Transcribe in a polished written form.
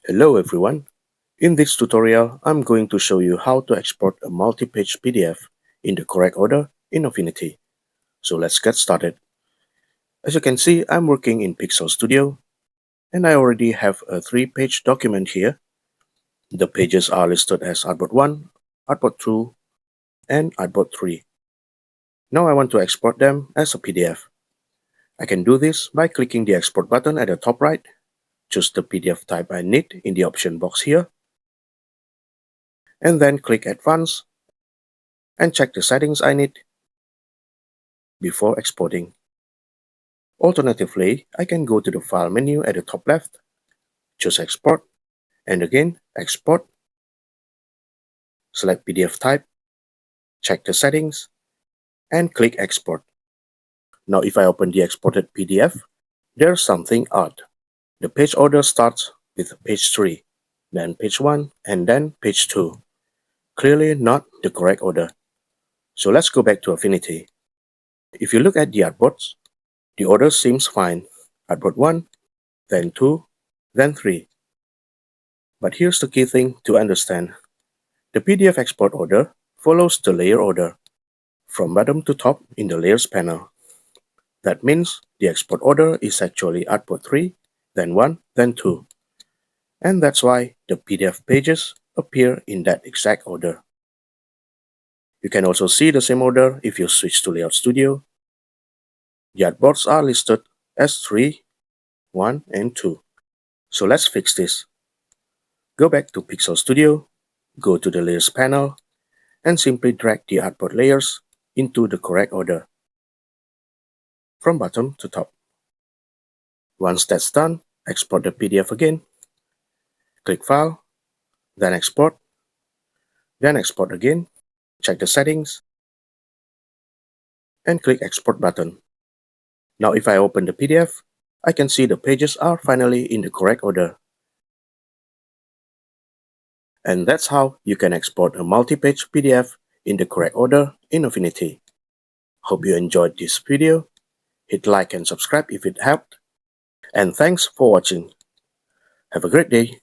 Hello everyone. In this tutorial, I'm going to show you how to export a multi-page PDF in the correct order in Affinity. So let's get started. As you can see, I'm working in Pixel Studio and I already have a 3-page document here. The pages are listed as Artboard 1, Artboard 2, and Artboard 3. Now I want to export them as a PDF. I can do this by clicking the export button at the top right, choose the PDF type I need in the option box here, and then click Advanced and check the settings I need before exporting. Alternatively, I can go to the File menu at the top left, choose Export, and again Export, select PDF type, check the settings, and click Export. Now if I open the exported PDF, there's something odd. The page order starts with page 3, then page 1, and then page 2. Clearly not the correct order. So let's go back to Affinity. If you look at the artboards, the order seems fine. Artboard 1, then 2, then 3. But here's the key thing to understand. The PDF export order follows the layer order, from bottom to top in the Layers panel. That means the export order is actually Artboard 3, then 1, then 2. And that's why the PDF pages appear in that exact order. You can also see the same order if you switch to Layout Studio. The artboards are listed as 3, 1, and 2. So let's fix this. Go back to Pixel Studio, go to the Layers panel, and simply drag the artboard layers into the correct order, from bottom to top. Once that's done, export the PDF again. Click File, then Export again, check the settings, and click Export button. Now if I open the PDF, I can see the pages are finally in the correct order. And that's how you can export a multi-page PDF in the correct order in Affinity. Hope you enjoyed this video. Hit like and subscribe if it helped. And thanks for watching. Have a great day.